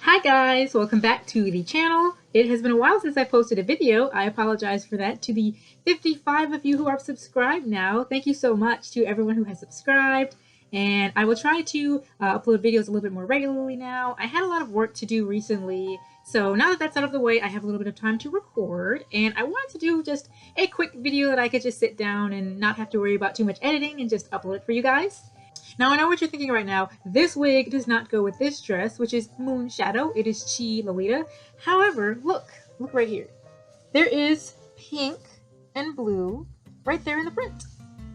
Hi guys, welcome back to the channel. It has been a while since I posted a video. I apologize for that to the 55 of you who are subscribed now. Thank you so much to everyone who has subscribed, and I will try to upload videos a little bit more regularly now. I had a lot of work to do recently, so now that that's out of the way, I have a little bit of time to record, and I wanted to do just a quick video that I could just sit down and not have to worry about too much editing and just upload it for you guys. Now, I know what you're thinking right now. This wig does not go with this dress, which is Moon Shadow. It is Chi Lolita. However, look right here. There is pink and blue right there in the print.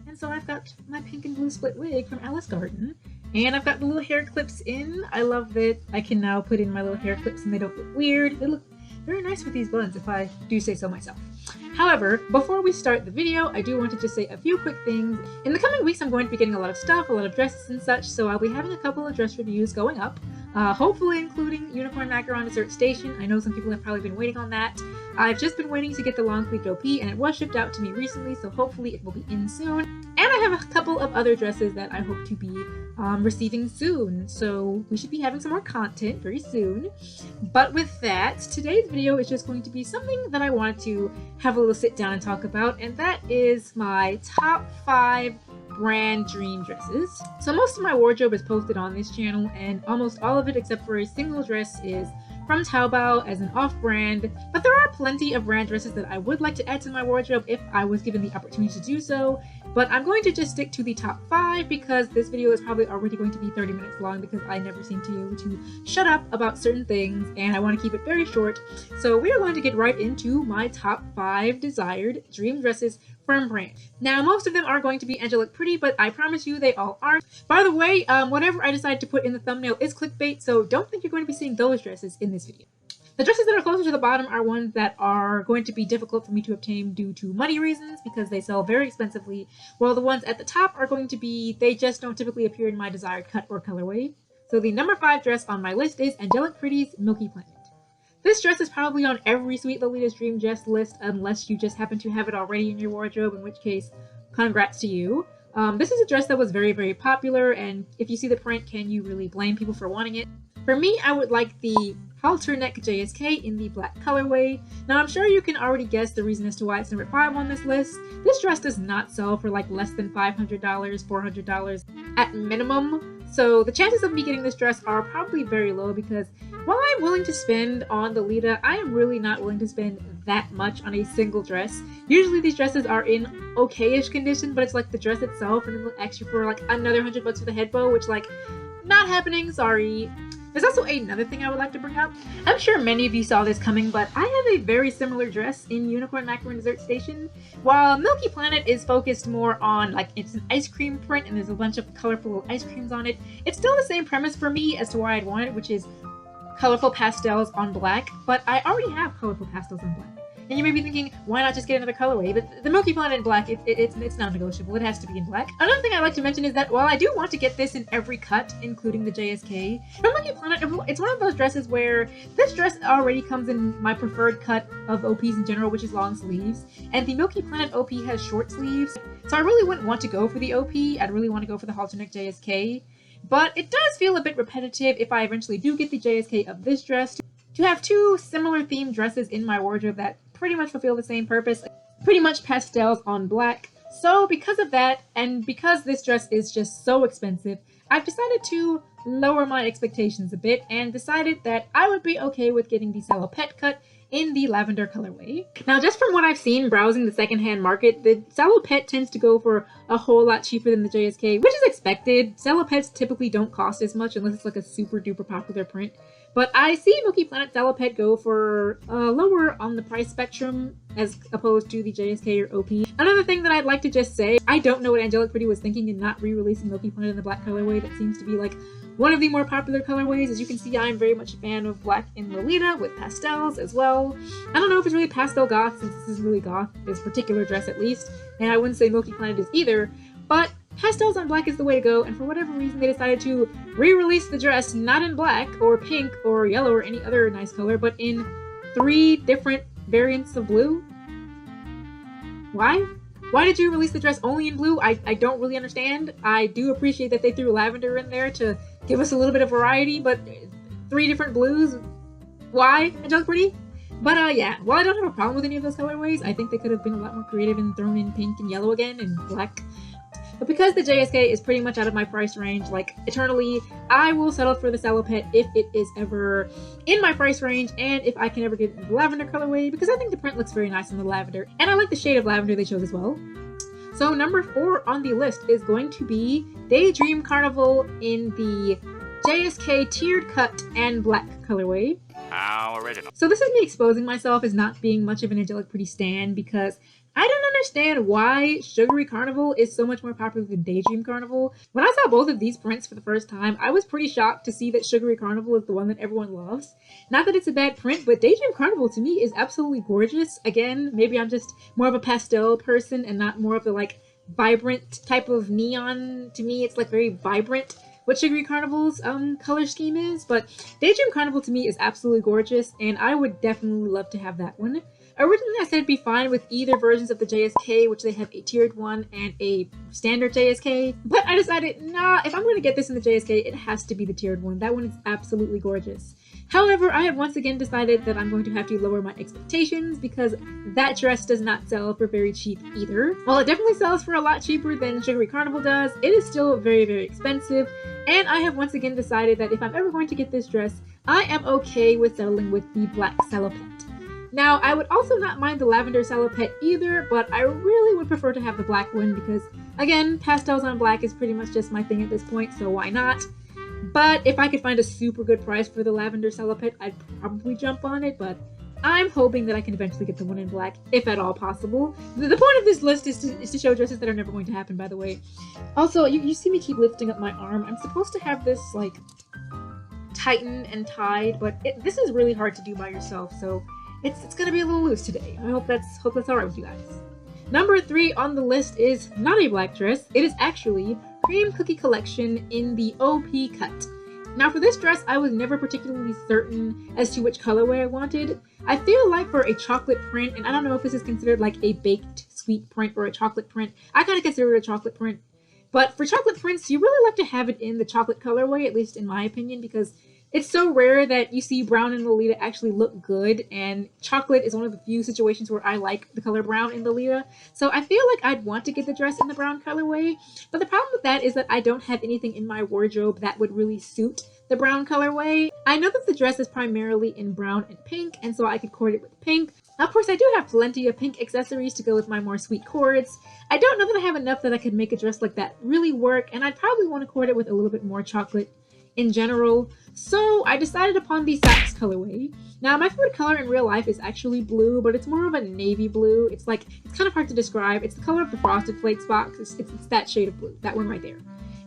And so I've got my pink and blue split wig from Alice Garden. And I've got the little hair clips in. I love that I can now put in my little hair clips and they don't look weird. They look very nice with these buns, if I do say so myself. However, before we start the video, I do want to just say a few quick things. In the coming weeks, I'm going to be getting a lot of stuff, a lot of dresses and such, so I'll be having a couple of dress reviews going up, hopefully including Unicorn Macaron Dessert Station. I know some people have probably been waiting on that. I've just been waiting to get the long sleeved OP, and it was shipped out to me recently, so hopefully it will be in soon. And I have a couple of other dresses that I hope to be receiving soon, so we should be having some more content very soon. But with that, today's video is just going to be something that I wanted to have a little sit down and talk about, and that is my top 5 brand dream dresses. So most of my wardrobe is posted on this channel, and almost all of it except for a single dress is from Taobao as an off-brand, but there are plenty of brand dresses that I would like to add to my wardrobe if I was given the opportunity to do so, but I'm going to just stick to the top 5 because this video is probably already going to be 30 minutes long because I never seem to be able to shut up about certain things and I want to keep it very short. So we are going to get right into my top 5 desired dream dresses from brand. Now, most of them are going to be angelic pretty, but I promise you they all aren't. By the way, whatever I decide to put in the thumbnail is clickbait, so don't think you're going to be seeing those dresses in this video. The dresses that are closer to the bottom are ones that are going to be difficult for me to obtain due to money reasons because they sell very expensively, while the ones at the top are going to be, they just don't typically appear in my desired cut or colorway. So the number 5 dress on my list is Angelic Pretty's Milky Planet. This dress is probably on every Sweet Lolita's dream dress list unless you just happen to have it already in your wardrobe, in which case, congrats to you. This is a dress that was very, very popular, and if you see the print, can you really blame people for wanting it? For me, I would like the halter neck JSK in the black colorway. Now, I'm sure you can already guess the reason as to why it's number 5 on this list. This dress does not sell for like less than $500, $400 at minimum. So the chances of me getting this dress are probably very low because while I'm willing to spend on Lolita, I am really not willing to spend that much on a single dress. Usually these dresses are in okay-ish condition, but it's like the dress itself and then they'll ask you for like another $100 for the head bow, which like, not happening, sorry. There's also another thing I would like to bring up. I'm sure many of you saw this coming, but I have a very similar dress in Unicorn Macaron Dessert Station. While Milky Planet is focused more on, like, it's an ice cream print and there's a bunch of colorful little ice creams on it, it's still the same premise for me as to why I'd want it, which is colorful pastels on black, but I already have colorful pastels on black. And you may be thinking, why not just get another colorway? But the Milky Planet in black, it's non-negotiable. It has to be in black. Another thing I'd like to mention is that while I do want to get this in every cut, including the JSK, from Milky Planet, it's one of those dresses where this dress already comes in my preferred cut of OPs in general, which is long sleeves. And the Milky Planet OP has short sleeves. So I really wouldn't want to go for the OP. I'd really want to go for the halter neck JSK. But it does feel a bit repetitive if I eventually do get the JSK of this dress to have 2 similar themed dresses in my wardrobe that pretty much fulfill the same purpose, pretty much pastels on black. So because of that, and because this dress is just so expensive, I've decided to lower my expectations a bit and decided that I would be okay with getting the salopette cut in the lavender colorway. Now, just from what I've seen browsing the secondhand market, the salopette tends to go for a whole lot cheaper than the JSK, which is expected. Salopettes typically don't cost as much unless it's like a super duper popular print. But I see Milky Planet salopette go for lower on the price spectrum as opposed to the JSK or OP. Another thing that I'd like to just say, I don't know what Angelic Pretty was thinking in not re-releasing Milky Planet in the black colorway. That seems to be like one of the more popular colorways. As you can see, I'm very much a fan of black in Lolita with pastels as well. I don't know if it's really pastel goth since this is really goth, this particular dress at least, and I wouldn't say Milky Planet is either, but pastels on black is the way to go, and for whatever reason they decided to re-release the dress not in black or pink or yellow or any other nice color, but in 3 different variants of blue. Why? Why did you release the dress only in blue? I don't really understand. I do appreciate that they threw lavender in there to give us a little bit of variety, but 3 different blues. Why? Angelic Pretty? But yeah, while I don't have a problem with any of those colorways, I think they could have been a lot more creative and thrown in pink and yellow again and black. But because the JSK is pretty much out of my price range, like eternally, I will settle for the Salopet if it is ever in my price range and if I can ever get the lavender colorway, because I think the print looks very nice in the lavender and I like the shade of lavender they chose as well. So number 4 on the list is going to be Daydream Carnival in the JSK tiered cut and black colorway. How original. So this is me exposing myself as not being much of an Angelic Pretty stan, because I don't understand why Sugary Carnival is so much more popular than Daydream Carnival. When I saw both of these prints for the first time, I was pretty shocked to see that Sugary Carnival is the one that everyone loves. Not that it's a bad print, but Daydream Carnival to me is absolutely gorgeous. Again, maybe I'm just more of a pastel person and not more of the like vibrant type of neon. To me, it's like very vibrant what Sugary Carnival's color scheme is, but Daydream Carnival to me is absolutely gorgeous, and I would definitely love to have that one. Originally, I said it'd be fine with either versions of the JSK, which they have a tiered one and a standard JSK, but I decided, nah, if I'm going to get this in the JSK, it has to be the tiered one. That one is absolutely gorgeous. However, I have once again decided that I'm going to have to lower my expectations because that dress does not sell for very cheap either. While it definitely sells for a lot cheaper than Sugary Carnival does, it is still very, very expensive, and I have once again decided that if I'm ever going to get this dress, I am okay with settling with the black Salopet. Now, I would also not mind the lavender Salopet either, but I really would prefer to have the black one because, again, pastels on black is pretty much just my thing at this point, so why not? But if I could find a super good price for the lavender Salopet, I'd probably jump on it, but I'm hoping that I can eventually get the one in black, if at all possible. The point of this list is to show dresses that are never going to happen, by the way. Also, you see me keep lifting up my arm. I'm supposed to have this, like, tightened and tied, but this is really hard to do by yourself, so it's gonna be a little loose today. I hope that's alright with you guys. Number 3 on the list is not a black dress. It is actually Cream Cookie Collection in the OP cut. Now for this dress, I was never particularly certain as to which colorway I wanted. I feel like for a chocolate print, and I don't know if this is considered like a baked sweet print or a chocolate print. I kind of consider it a chocolate print. But for chocolate prints, you really like to have it in the chocolate colorway, at least in my opinion, because it's so rare that you see brown and Lolita actually look good, and chocolate is one of the few situations where I like the color brown in Lolita. So I feel like I'd want to get the dress in the brown colorway, but the problem with that is that I don't have anything in my wardrobe that would really suit the brown colorway. I know that the dress is primarily in brown and pink, and so I could cord it with pink. Of course, I do have plenty of pink accessories to go with my more sweet cords. I don't know that I have enough that I could make a dress like that really work, and I'd probably want to cord it with a little bit more chocolate in general. So I decided upon the Sax colorway. Now my favorite color in real life is actually blue, but it's more of a navy blue. It's kind of hard to describe. It's the color of the Frosted Flakes box. It's that shade of blue, that one right there.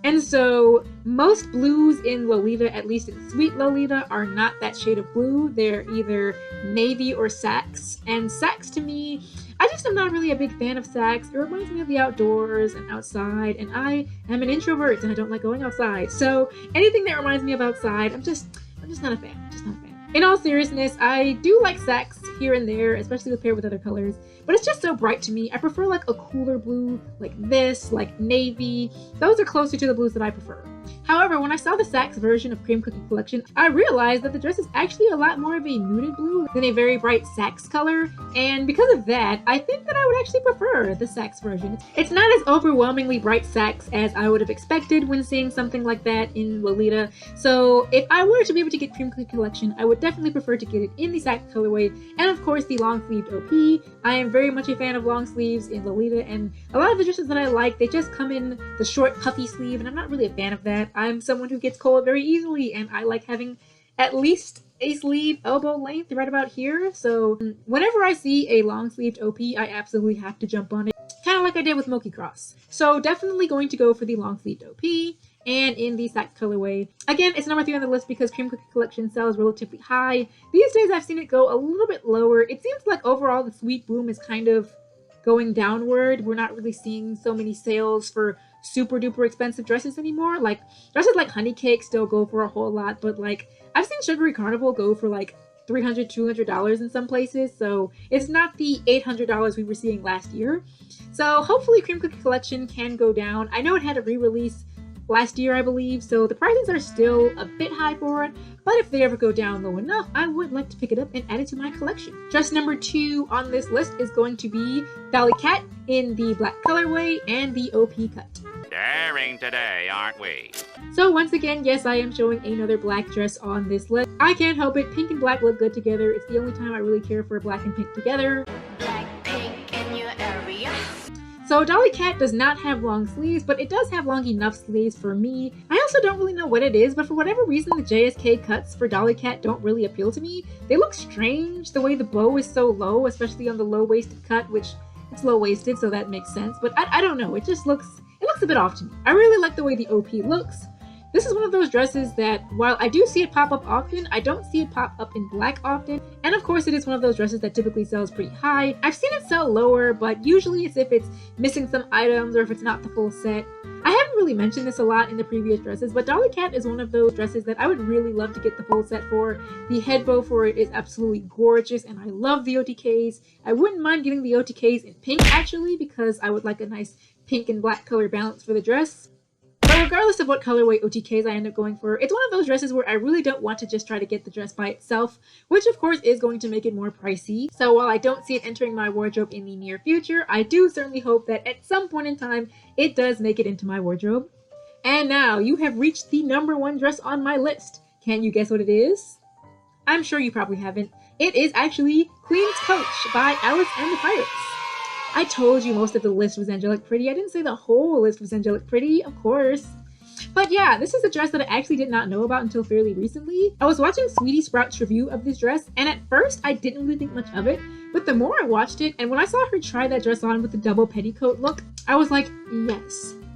And so most blues in Lolita, at least in Sweet Lolita, are not that shade of blue. They're either navy or sax. And sax to me, I just am not really a big fan of sax. It reminds me of the outdoors and outside, and I am an introvert and I don't like going outside. So anything that reminds me of outside, I'm just not a fan. Just not a fan. In all seriousness, I do like sax here and there, especially with paired with other colors, but it's just so bright to me. I prefer like a cooler blue, like this, like navy. Those are closer to the blues that I prefer. However, when I saw the Sax version of Cream Cookie Collection, I realized that the dress is actually a lot more of a muted blue than a very bright Sax color, and because of that, I think that I would actually prefer the Sax version. It's not as overwhelmingly bright Sax as I would have expected when seeing something like that in Lolita, so if I were to be able to get Cream Cookie Collection, I would definitely prefer to get it in the Sax colorway, and of course the long-sleeved OP. I am very much a fan of long sleeves in Lolita, and a lot of the dresses that I like, they just come in the short puffy sleeve, and I'm not really a fan of that. I'm someone who gets cold very easily, and I like having at least a sleeve elbow length right about here. So whenever I see a long sleeved OP, I absolutely have to jump on it, kind of like I did with Milky Cross. So definitely going to go for the long sleeved OP and in the Sax colorway. Again, it's number 3 on the list because Cream Cookie Collection sells relatively high. These days I've seen it go a little bit lower. It seems like overall the sweet boom is kind of going downward. We're not really seeing so many sales for super duper expensive dresses anymore. Like dresses like Honey Cake still go for a whole lot, but like I've seen Sugary Carnival go for like $300, $200 in some places, so it's not the $800 we were seeing last year. So hopefully Cream Cookie Collection can go down. I know it had a re-release last year, I believe, so the prices are still a bit high for it, but if they ever go down low enough, I would like to pick it up and add it to my collection. Dress number 2 on this list is going to be Dolly Cat in the black colorway and the OP cut. Daring today, aren't we? So once again, yes, I am showing another black dress on this list. I can't help it, pink and black look good together. It's the only time I really care for black and pink together. Black pink in your area. So Dolly Cat does not have long sleeves, but it does have long enough sleeves for me. I also don't really know what it is, but for whatever reason, the JSK cuts for Dolly Cat don't really appeal to me. They look strange, the way the bow is so low, especially on the low-waisted cut, which it's low-waisted, so that makes sense. But I don't know, it looks a bit off to me. I really like the way the OP looks. This is one of those dresses that, while I do see it pop up often, I don't see it pop up in black often. And of course, it is one of those dresses that typically sells pretty high. I've seen it sell lower, but usually it's if it's missing some items or if it's not the full set. I haven't really mentioned this a lot in the previous dresses, but Dolly Cat is one of those dresses that I would really love to get the full set for. The head bow for it is absolutely gorgeous, and I love the OTKs. I wouldn't mind getting the OTKs in pink, actually, because I would like a nice pink and black color balance for the dress. But regardless of what colorway OTKs I end up going for, it's one of those dresses where I really don't want to just try to get the dress by itself, which of course is going to make it more pricey. So while I don't see it entering my wardrobe in the near future, I do certainly hope that at some point in time, it does make it into my wardrobe. And now, you have reached the number 1 dress on my list. Can you guess what it is? I'm sure you probably haven't. It is actually Queen's Coach by Alice and the Pirates. I told you most of the list was angelic pretty. I didn't say the whole list was angelic pretty, of course. But yeah, this is a dress that I actually did not know about until fairly recently. I was watching Sweetie Sprout's review of this dress, and at first I didn't really think much of it, but the more I watched it, and when I saw her try that dress on with the double petticoat look, I was like,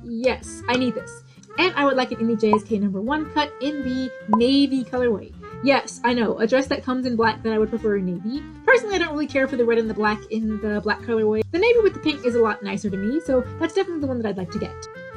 yes, I need this. And I would like it in the JSK number 1 cut in the navy colorway. Yes, I know, a dress that comes in black that I would prefer in navy. Personally, I don't really care for the red and the black in the black colorway. The navy with the pink is a lot nicer to me, so that's definitely the one that I'd like to get.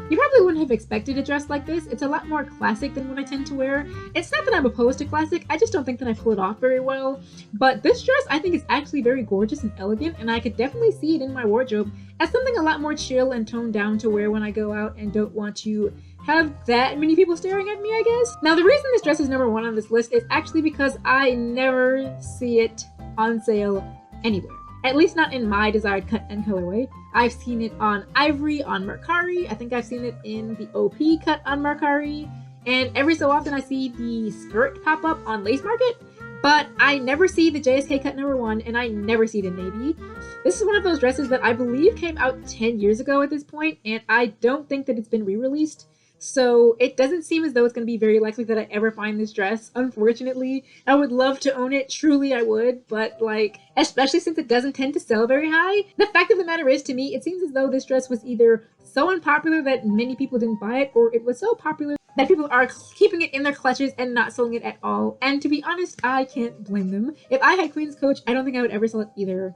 You probably wouldn't have expected a dress like this. It's a lot more classic than what I tend to wear. It's not that I'm opposed to classic, I just don't think that I pull it off very well. But this dress I think is actually very gorgeous and elegant, and I could definitely see it in my wardrobe as something a lot more chill and toned down to wear when I go out and don't want to have that many people staring at me, I guess. Now, the reason this dress is number 1 on this list is actually because I never see it on sale anywhere. At least not in my desired cut and colorway. I've seen it on Ivory on Mercari. I think I've seen it in the OP cut on Mercari. And every so often I see the skirt pop up on Lace Market. But I never see the JSK cut number 1, and I never see it in navy. This is one of those dresses that I believe came out 10 years ago at this point, and I don't think that it's been re-released. So it doesn't seem as though it's going to be very likely that I ever find this dress, unfortunately. I would love to own it, truly I would, but like, especially since it doesn't tend to sell very high. The fact of the matter is, to me, it seems as though this dress was either so unpopular that many people didn't buy it, or it was so popular that people are keeping it in their clutches and not selling it at all. And to be honest, I can't blame them. If I had Queen's Coach, I don't think I would ever sell it either.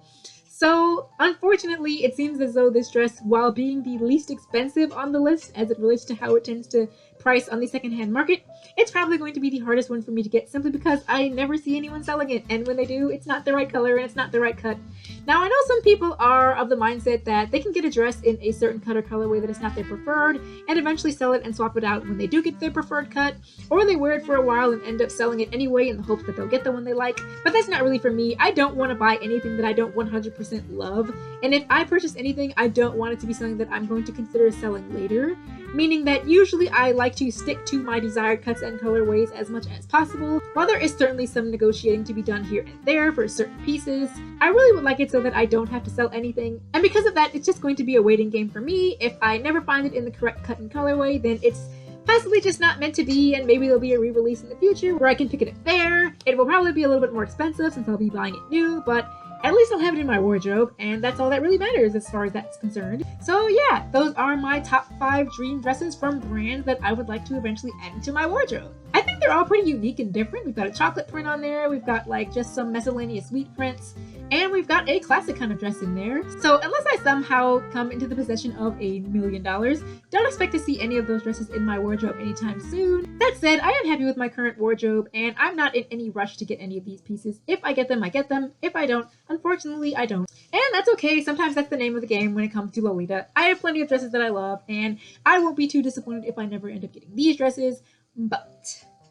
So, unfortunately, it seems as though this dress, while being the least expensive on the list as it relates to how it tends to price on the secondhand market, it's probably going to be the hardest one for me to get simply because I never see anyone selling it, and when they do, it's not the right color and it's not the right cut. Now, I know some people are of the mindset that they can get a dress in a certain cut or colorway that is not their preferred and eventually sell it and swap it out when they do get their preferred cut, or they wear it for a while and end up selling it anyway in the hopes that they'll get the one they like. But that's not really for me. I don't want to buy anything that I don't 100% love, and if I purchase anything, I don't want it to be something that I'm going to consider selling later, meaning that usually I like to stick to my desired cuts and colorways as much as possible. While there is certainly some negotiating to be done here and there for certain pieces, I really would like it so that I don't have to sell anything, and because of that, it's just going to be a waiting game for me. If I never find it in the correct cut and colorway, then it's possibly just not meant to be, and maybe there'll be a re-release in the future where I can pick it up there. It will probably be a little bit more expensive since I'll be buying it new, but at least I'll have it in my wardrobe, and that's all that really matters as far as that's concerned. So yeah, those are my top 5 dream dresses from brands that I would like to eventually add into my wardrobe. I think they're all pretty unique and different. We've got a chocolate print on there, we've got like just some miscellaneous sweet prints, And we've got a classic kind of dress in there. So unless I somehow come into the possession of $1 million, don't expect to see any of those dresses in my wardrobe anytime soon. That said, I am happy with my current wardrobe, and I'm not in any rush to get any of these pieces. If I get them, I get them. If I don't, unfortunately, I don't. And that's okay. Sometimes that's the name of the game when it comes to Lolita. I have plenty of dresses that I love, and I won't be too disappointed if I never end up getting these dresses. But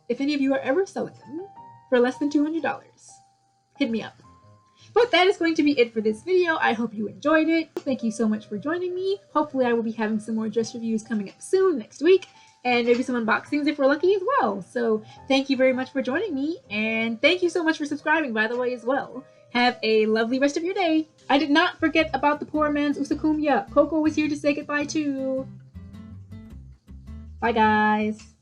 if any of you are ever selling them for less than $200, hit me up. But that is going to be it for this video. I hope you enjoyed it. Thank you so much for joining me. Hopefully I will be having some more dress reviews coming up soon next week, and maybe some unboxings if we're lucky as well. So thank you very much for joining me, and thank you so much for subscribing, by the way, as well. Have a lovely rest of your day. I did not forget about the poor man's usakumya. Coco was here to say goodbye too. Bye guys.